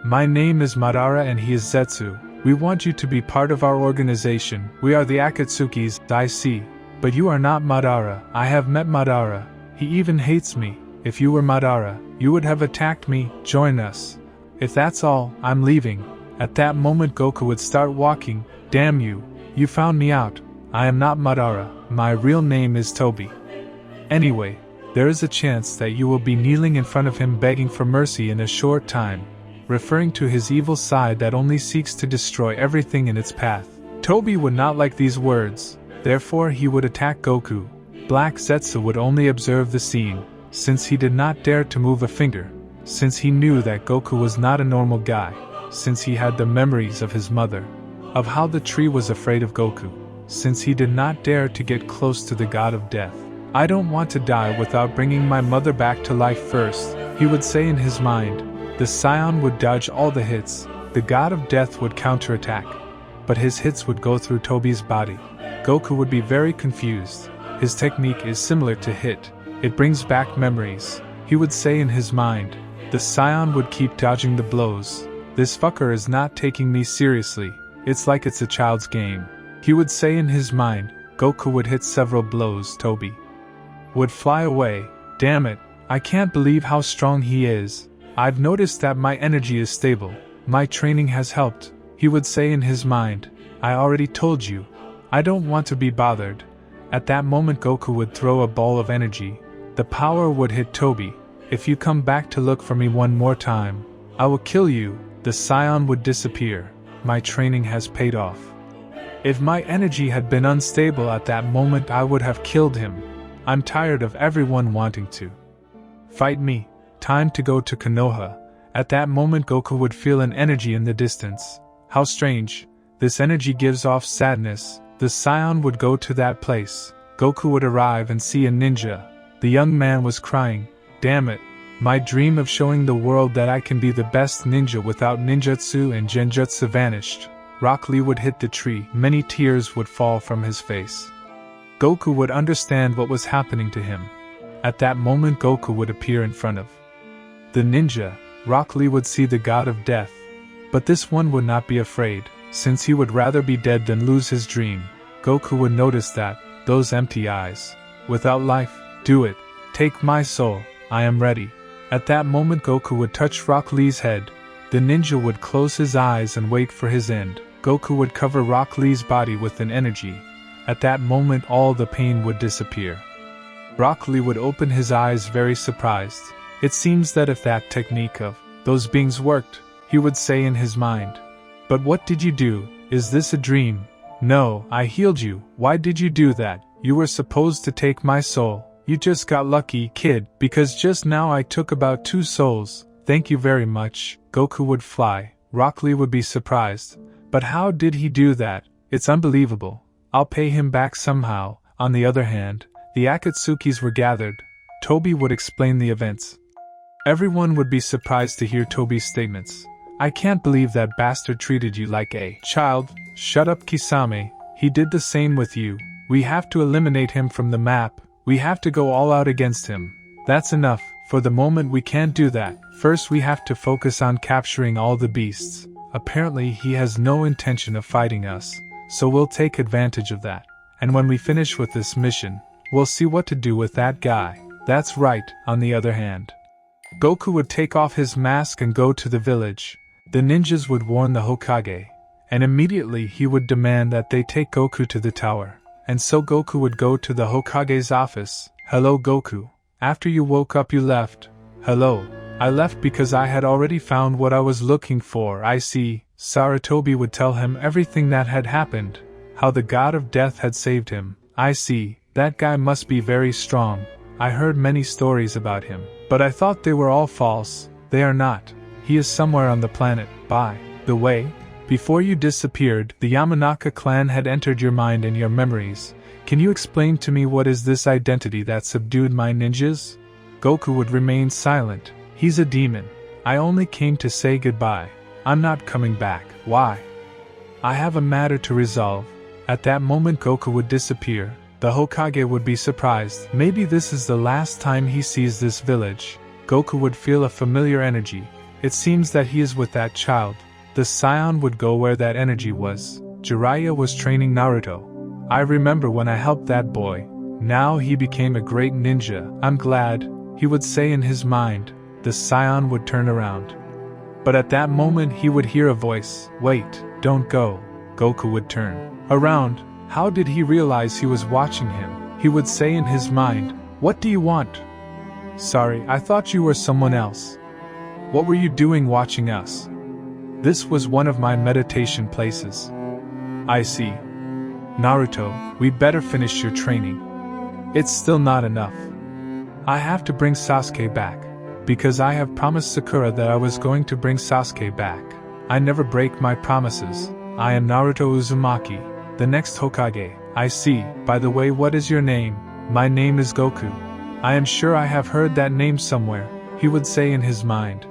My name is Madara and he is Zetsu. We want you to be part of our organization. We are the Akatsukis, I see. But you are not Madara. I have met Madara. He even hates me. If you were Madara, you would have attacked me. Join us. If that's all, I'm leaving. At that moment Goku would start walking. Damn you. You found me out. I am not Madara. My real name is Toby. Anyway, there is a chance that you will be kneeling in front of him begging for mercy in a short time, referring to his evil side that only seeks to destroy everything in its path. Toby would not like these words, therefore he would attack Goku. Black Zetsu would only observe the scene, since he did not dare to move a finger, since he knew that Goku was not a normal guy, since he had the memories of his mother, of how the tree was afraid of Goku, since he did not dare to get close to the god of death. I don't want to die without bringing my mother back to life first, he would say in his mind. The Scion would dodge all the hits, the god of death would counterattack, but his hits would go through Toby's body. Goku would be very confused. His technique is similar to hit, it brings back memories, he would say in his mind. The Scion would keep dodging the blows. This fucker is not taking me seriously, it's like it's a child's game, he would say in his mind. Goku would hit several blows, Toby would fly away. Damn it, I can't believe how strong he is. I've noticed that my energy is stable. My training has helped, he would say in his mind. I already told you. I don't want to be bothered. At that moment Goku would throw a ball of energy. The power would hit Toby. If you come back to look for me one more time, I will kill you. The Scion would disappear. My training has paid off. If my energy had been unstable at that moment I would have killed him. I'm tired of everyone wanting to fight me. Time to go to Konoha. At that moment Goku would feel an energy in the distance. How strange. This energy gives off sadness. The Scion would go to that place. Goku would arrive and see a ninja. The young man was crying. Damn it. My dream of showing the world that I can be the best ninja without ninjutsu and genjutsu vanished. Rock Lee would hit the tree. Many tears would fall from his face. Goku would understand what was happening to him. At that moment Goku would appear in front of the ninja. Rock Lee would see the god of death. But this one would not be afraid, since he would rather be dead than lose his dream. Goku would notice that, those empty eyes. Without life, do it. Take my soul, I am ready. At that moment Goku would touch Rock Lee's head. The ninja would close his eyes and wait for his end. Goku would cover Rock Lee's body with an energy. At that moment all the pain would disappear. Rock Lee would open his eyes very surprised. It seems that if that technique of those beings worked, he would say in his mind. But what did you do? Is this a dream? No, I healed you. Why did you do that? You were supposed to take my soul. You just got lucky, kid, because just now I took about 2 souls. Thank you very much. Goku would fly. Rock Lee would be surprised. But how did he do that? It's unbelievable. I'll pay him back somehow. On the other hand, the Akatsukis were gathered. Toby would explain the events. Everyone would be surprised to hear Toby's statements. I can't believe that bastard treated you like a child. Shut up, Kisame. He did the same with you. We have to eliminate him from the map. We have to go all out against him. That's enough. For the moment we can't do that. First we have to focus on capturing all the beasts. Apparently he has no intention of fighting us, so we'll take advantage of that. And when we finish with this mission, we'll see what to do with that guy. That's right. On the other hand, Goku would take off his mask and go to the village. The ninjas would warn the Hokage, and immediately he would demand that they take Goku to the tower. And so Goku would go to the Hokage's office. Hello Goku. After you woke up you left. Hello. I left because I had already found what I was looking for. I see. Sarutobi would tell him everything that had happened. How the god of death had saved him. I see. That guy must be very strong. I heard many stories about him, but I thought they were all false. They are not. He is somewhere on the planet. By the way, before you disappeared, the Yamanaka clan had entered your mind and your memories. Can you explain to me what is this identity that subdued my ninjas? Goku would remain silent. He's a demon. I only came to say goodbye. I'm not coming back. Why? I have a matter to resolve. At that moment Goku would disappear. The Hokage would be surprised. Maybe this is the last time he sees this village. Goku would feel a familiar energy. It seems that he is with that child. The scion would go where that energy was. Jiraiya was training Naruto. I remember when I helped that boy. Now he became a great ninja. I'm glad, he would say in his mind. The scion would turn around. But at that moment he would hear a voice. Wait, don't go. Goku would turn around. How did he realize he was watching him? He would say in his mind, what do you want? Sorry, I thought you were someone else. What were you doing watching us? This was one of my meditation places. I see. Naruto, we better finish your training. It's still not enough. I have to bring Sasuke back. Because I have promised Sakura that I was going to bring Sasuke back. I never break my promises. I am Naruto Uzumaki, the next Hokage. I see. By the way, what is your name? My name is Goku. I am sure I have heard that name somewhere, he would say in his mind.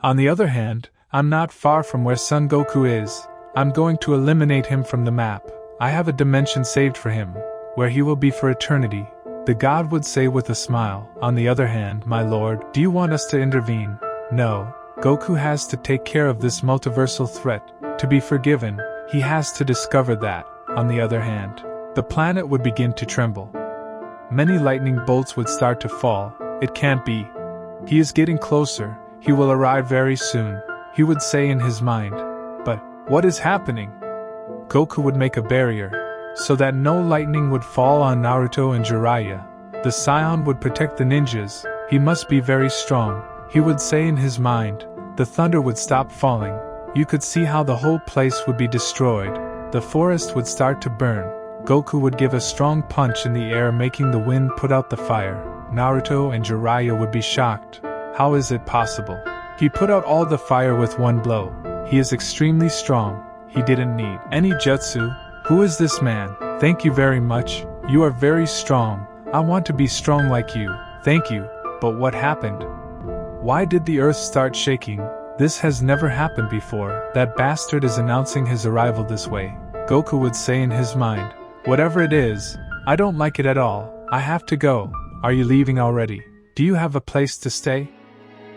On the other hand, I'm not far from where Son Goku is. I'm going to eliminate him from the map. I have a dimension saved for him, where he will be for eternity. The god would say with a smile. On the other hand, my lord, do you want us to intervene? No. Goku has to take care of this multiversal threat. To be forgiven, he has to discover that. On the other hand, the planet would begin to tremble. Many lightning bolts would start to fall. It can't be. He is getting closer. He will arrive very soon, he would say in his mind. But, what is happening? Goku would make a barrier, so that no lightning would fall on Naruto and Jiraiya. The scion would protect the ninjas. He must be very strong, he would say in his mind. The thunder would stop falling. You could see how the whole place would be destroyed. The forest would start to burn. Goku would give a strong punch in the air, making the wind put out the fire. Naruto and Jiraiya would be shocked. How is it possible? He put out all the fire with one blow. He is extremely strong. He didn't need any jutsu. Who is this man? Thank you very much. You are very strong. I want to be strong like you. Thank you. But what happened? Why did the earth start shaking? This has never happened before. That bastard is announcing his arrival this way. Goku would say in his mind. Whatever it is, I don't like it at all. I have to go. Are you leaving already? Do you have a place to stay?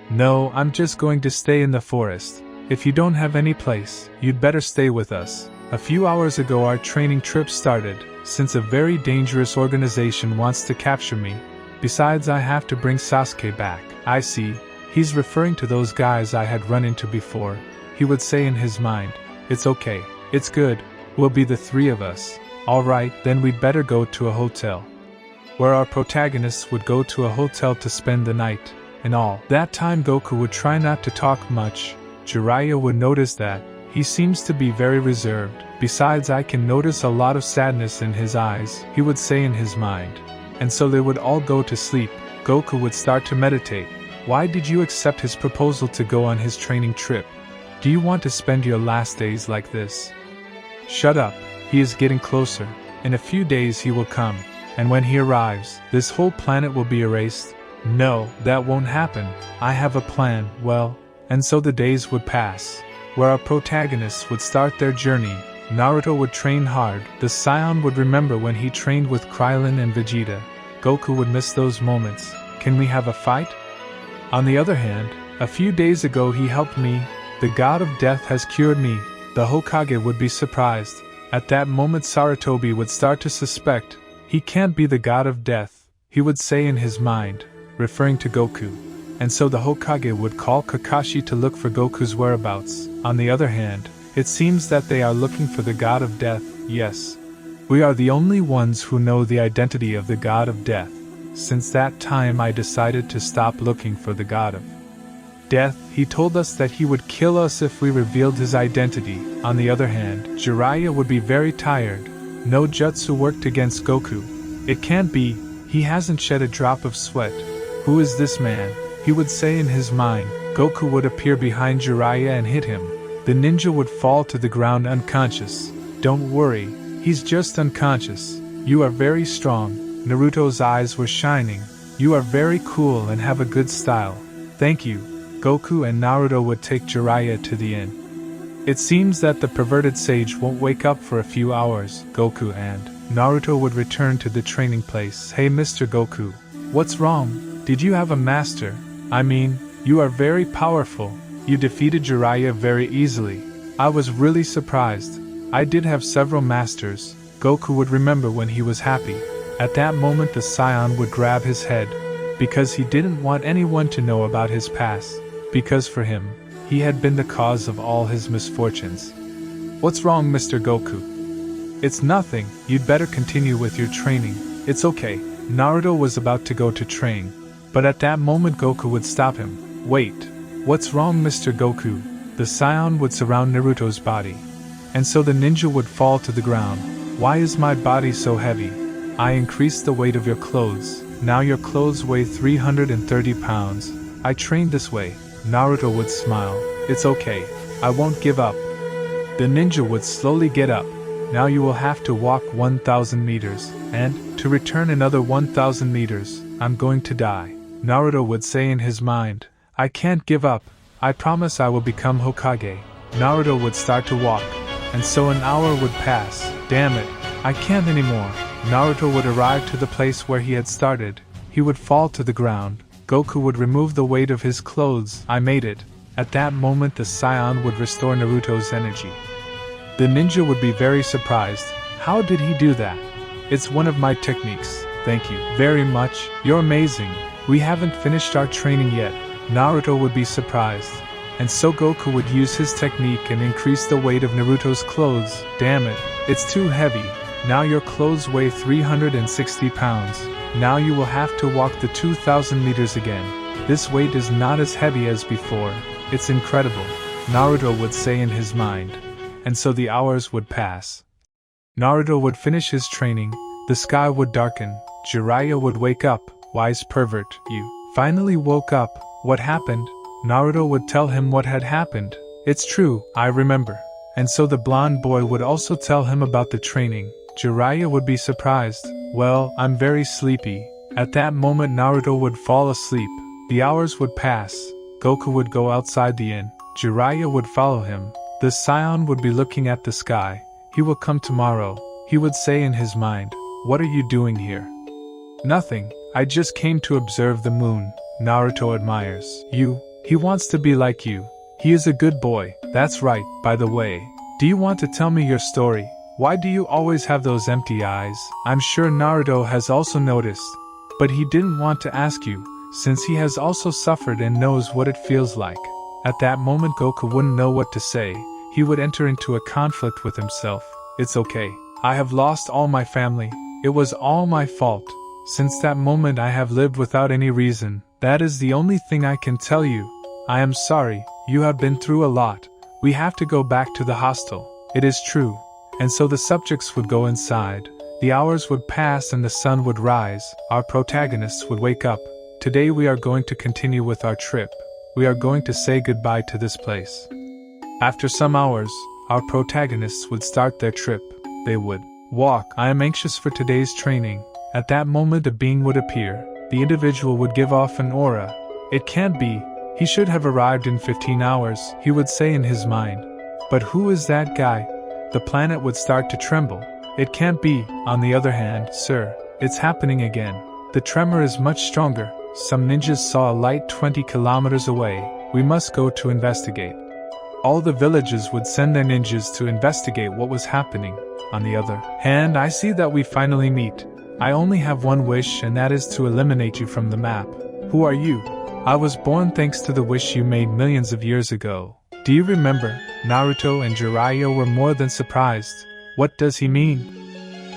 No, I'm just going to stay in the forest. If you don't have any place, you'd better stay with us. A few hours ago our training trip started, since a very dangerous organization wants to capture me. Besides, I have to bring Sasuke back. I see. He's referring to those guys I had run into before. He would say in his mind. It's okay. It's good. We'll be the three of us. Alright, then we'd better go to a hotel. Where our protagonists would go to a hotel to spend the night. And all that time Goku would try not to talk much. Jiraiya would notice that. He seems to be very reserved. Besides, I can notice a lot of sadness in his eyes, he would say in his mind. And so they would all go to sleep. Goku would start to meditate. Why did you accept his proposal to go on his training trip? Do you want to spend your last days like this? Shut up. He is getting closer. In a few days he will come. And when he arrives, this whole planet will be erased. No, that won't happen. I have a plan. Well, and so the days would pass. Where our protagonists would start their journey. Naruto would train hard. The scion would remember when he trained with Krillin and Vegeta. Goku would miss those moments. Can we have a fight? On the other hand, a few days ago he helped me. The god of death has cured me. The Hokage would be surprised. At that moment Sarutobi would start to suspect. He can't be the god of death, he would say in his mind, referring to Goku. And so the Hokage would call Kakashi to look for Goku's whereabouts. On the other hand, it seems that they are looking for the god of death. Yes. We are the only ones who know the identity of the god of death. Since that time I decided to stop looking for the god of death. He told us that he would kill us if we revealed his identity. On the other hand, Jiraiya would be very tired. No jutsu worked against Goku. It can't be. He hasn't shed a drop of sweat. Who is this man? He would say in his mind. Goku would appear behind Jiraiya and hit him. The ninja would fall to the ground unconscious. Don't worry, he's just unconscious. You are very strong. Naruto's eyes were shining. You are very cool and have a good style. Thank you. Goku and Naruto would take Jiraiya to the inn. It seems that the perverted sage won't wake up for a few hours. Goku and Naruto would return to the training place. Hey Mr. Goku. What's wrong? Did you have a master? I mean, you are very powerful. You defeated Jiraiya very easily. I was really surprised. I did have several masters. Goku would remember when he was happy. At that moment the Saiyan would grab his head, because he didn't want anyone to know about his past, because for him, he had been the cause of all his misfortunes. What's wrong, Mr. Goku? It's nothing, you'd better continue with your training. It's okay. Naruto was about to go to train, but at that moment Goku would stop him. Wait, what's wrong, Mr. Goku? The Saiyan would surround Naruto's body, and so the ninja would fall to the ground. Why is my body so heavy? I increased the weight of your clothes. Now your clothes weigh 330 pounds. I trained this way. Naruto would smile. It's okay. I won't give up. The ninja would slowly get up. Now you will have to walk 1,000 meters, and, to return another 1,000 meters, I'm going to die. Naruto would say in his mind, I can't give up. I promise I will become Hokage. Naruto would start to walk, and so an hour would pass. Damn it, I can't anymore. Naruto would arrive to the place where he had started. He would fall to the ground. Goku would remove the weight of his clothes. I made it. At that moment the Saiyan would restore Naruto's energy. The ninja would be very surprised. How did he do that? It's one of my techniques. Thank you very much. You're amazing. We haven't finished our training yet. Naruto would be surprised. And so Goku would use his technique and increase the weight of Naruto's clothes. Damn it, it's too heavy. Now your clothes weigh 360 pounds. Now you will have to walk the 2,000 meters again. This weight is not as heavy as before. It's incredible, Naruto would say in his mind. And so the hours would pass. Naruto would finish his training, the sky would darken, Jiraiya would wake up. Wise pervert, you finally woke up. What happened? Naruto would tell him what had happened. It's true, I remember. And so the blonde boy would also tell him about the training. Jiraiya would be surprised. Well, I'm very sleepy. At that moment Naruto would fall asleep. The hours would pass. Goku would go outside the inn. Jiraiya would follow him. The Saiyan would be looking at the sky. He will come tomorrow, he would say in his mind. What are you doing here? Nothing, I just came to observe the moon. Naruto admires you. He wants to be like you. He is a good boy. That's right, by the way. Do you want to tell me your story? Why do you always have those empty eyes? I'm sure Naruto has also noticed. But he didn't want to ask you, since he has also suffered and knows what it feels like. At that moment Goku wouldn't know what to say. He would enter into a conflict with himself. It's okay. I have lost all my family. It was all my fault. Since that moment I have lived without any reason. That is the only thing I can tell you. I am sorry, you have been through a lot. We have to go back to the hostel. It is true. And so the subjects would go inside. The hours would pass and the sun would rise. Our protagonists would wake up. Today we are going to continue with our trip. We are going to say goodbye to this place. After some hours, our protagonists would start their trip. They would walk. I am anxious for today's training. At that moment a being would appear. The individual would give off an aura. It can't be. He should have arrived in 15 hours, he would say in his mind. But who is that guy? The planet would start to tremble. It can't be. On the other hand, sir, it's happening again. The tremor is much stronger. Some ninjas saw a light 20 kilometers away. We must go to investigate. All the villages would send their ninjas to investigate what was happening. On the other hand, I see that we finally meet. I only have one wish, and that is to eliminate you from the map. Who are you? I was born thanks to the wish you made millions of years ago. Do you remember? Naruto and Jiraiya were more than surprised. What does he mean?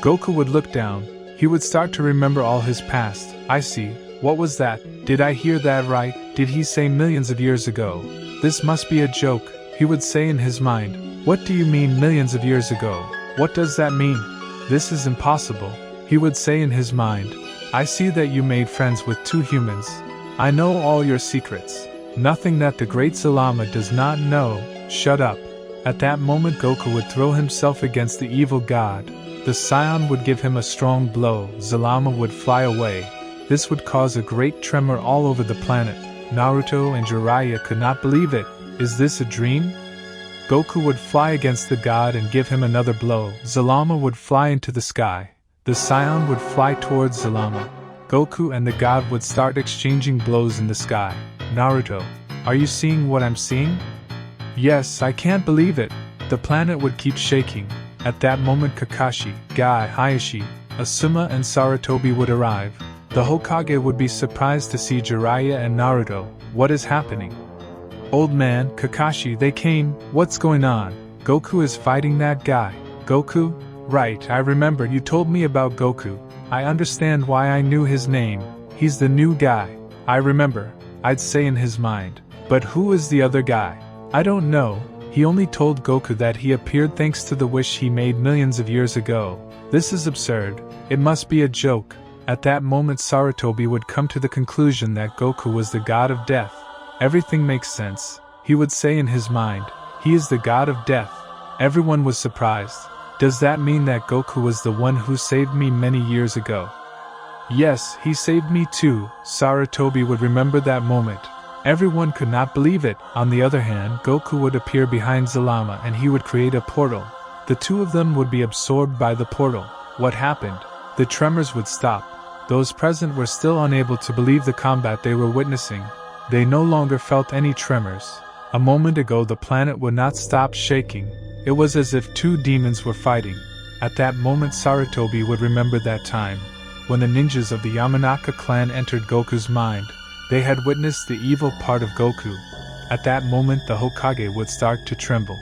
Goku would look down. He would start to remember all his past. I see. What was that? Did I hear that right? Did he say millions of years ago? This must be a joke, he would say in his mind. What do you mean millions of years ago? What does that mean? This is impossible, he would say in his mind. I see that you made friends with 2 humans. I know all your secrets. Nothing that the great Zalama does not know. Shut up. At that moment Goku would throw himself against the evil god. The Saiyan would give him a strong blow. Zalama would fly away. This would cause a great tremor all over the planet. Naruto and Jiraiya could not believe it. Is this a dream? Goku would fly against the god and give him another blow. Zalama would fly into the sky. The Saiyan would fly towards Zalama. Goku and the god would start exchanging blows in the sky. Naruto, Are you seeing what I'm seeing? Yes, I can't believe it. The planet would keep shaking. At that moment Kakashi, Guy, Hayashi, Asuma and Sarutobi would arrive. The Hokage would be surprised to see Jiraiya and Naruto. What is happening? Old man, Kakashi, they came. What's going on? Goku is fighting that guy. Goku? Right, I remember you told me about Goku. I understand why I knew his name. He's the new guy. I remember. I'd say in his mind. But who is the other guy? I don't know. He only told Goku that he appeared thanks to the wish he made millions of years ago. This is absurd. It must be a joke. At that moment Sarutobi would come to the conclusion that Goku was the god of death. Everything makes sense. He would say in his mind, he is the god of death. Everyone was surprised. Does that mean that Goku was the one who saved me many years ago? Yes, he saved me too. Sarutobi would remember that moment. Everyone could not believe it. On the other hand, Goku would appear behind Zalama and he would create a portal. The two of them would be absorbed by the portal. What happened? The tremors would stop. Those present were still unable to believe the combat they were witnessing. They no longer felt any tremors. A moment ago the planet would not stop shaking. It was as if two demons were fighting. At that moment Sarutobi would remember that time, when the ninjas of the Yamanaka clan entered Goku's mind. They had witnessed the evil part of Goku. At that moment the Hokage would start to tremble.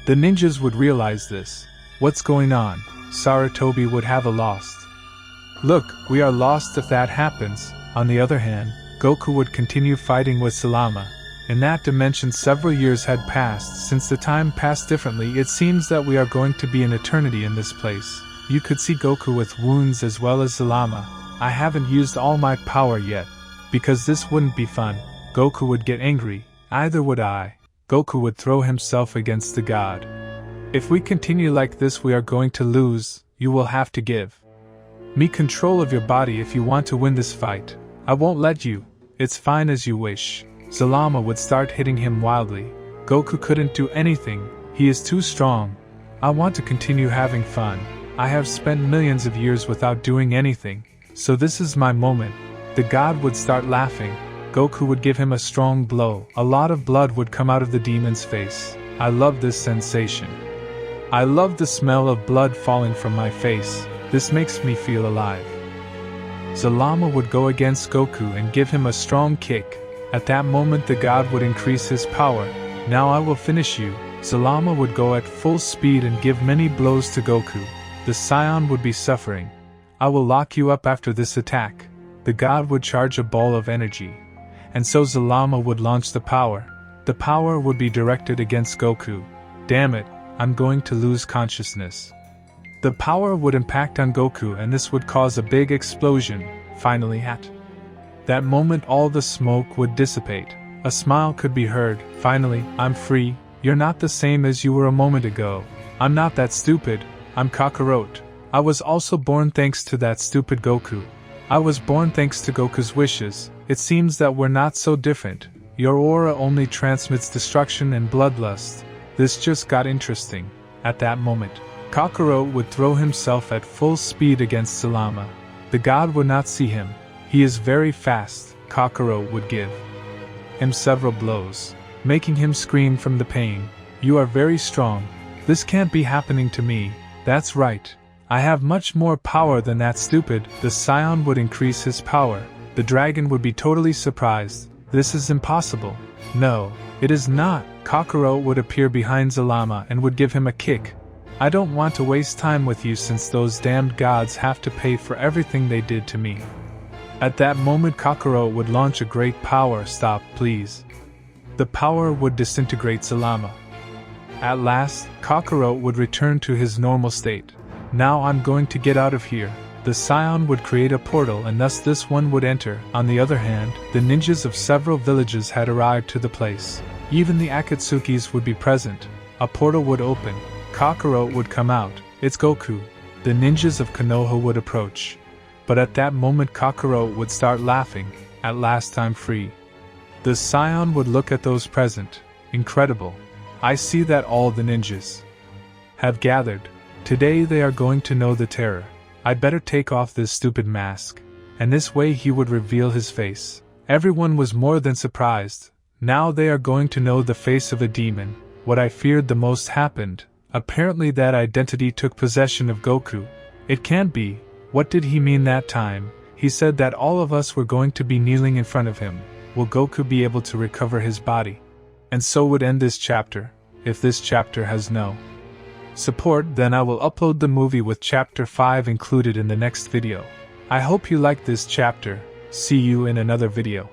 The ninjas would realize this. What's going on? Sarutobi would have a lost. Look, we are lost if that happens. On the other hand, Goku would continue fighting with Zalama. In that dimension several years had passed. Since the time passed differently, it seems that we are going to be an eternity in this place. You could see Goku with wounds as well as Zalama. I haven't used all my power yet. Because this wouldn't be fun. Goku would get angry. Either would I. Goku would throw himself against the god. If we continue like this we are going to lose. You will have to give me control of your body if you want to win this fight. I won't let you. It's fine as you wish. Zalama would start hitting him wildly. Goku couldn't do anything. He is too strong. I want to continue having fun. I have spent millions of years without doing anything. So this is my moment. The god would start laughing. Goku would give him a strong blow. A lot of blood would come out of the demon's face. I love this sensation. I love the smell of blood falling from my face. This makes me feel alive. Zalama would go against Goku and give him a strong kick. At that moment the god would increase his power. Now I will finish you. Zalama would go at full speed and give many blows to Goku. The Scion would be suffering. I will lock you up after this attack. The god would charge a ball of energy. And so Zalama would launch the power. The power would be directed against Goku. Damn it, I'm going to lose consciousness. The power would impact on Goku and this would cause a big explosion. Finally at that moment all the smoke would dissipate. A smile could be heard. Finally, I'm free. You're not the same as you were a moment ago. I'm not that stupid. I'm Kakarot. I was also born thanks to that stupid Goku. I was born thanks to Goku's wishes. It seems that we're not so different. Your aura only transmits destruction and bloodlust. This just got interesting. At that moment, Kakarot would throw himself at full speed against Zalama. The god would not see him. He is very fast. Kakarot would give him several blows, making him scream from the pain. You are very strong. This can't be happening to me. That's right. I have much more power than that stupid. The Scion would increase his power. The dragon would be totally surprised. This is impossible. No, it is not. Kakarot would appear behind Zalama and would give him a kick. I don't want to waste time with you since those damned gods have to pay for everything they did to me. At that moment Kakarot would launch a great power. Stop, please. The power would disintegrate Zalama. At last, Kakarot would return to his normal state. Now I'm going to get out of here. The Scion would create a portal and thus this one would enter. On the other hand, the ninjas of several villages had arrived to the place. Even the Akatsukis would be present. A portal would open. Kakarot would come out. It's Goku. The ninjas of Konoha would approach. But at that moment Kakarot would start laughing. At last I'm free. The Scion would look at those present. Incredible. I see that all the ninjas have gathered. Today they are going to know the terror. I'd better take off this stupid mask. And this way he would reveal his face. Everyone was more than surprised. Now they are going to know the face of a demon. What I feared the most happened. Apparently that identity took possession of Goku. It can't be. What did he mean that time? He said that all of us were going to be kneeling in front of him. Will Goku be able to recover his body? And so would end this chapter. If this chapter has no support, then I will upload the movie with chapter 5 included in the next video. I hope you liked this chapter. See you in another video.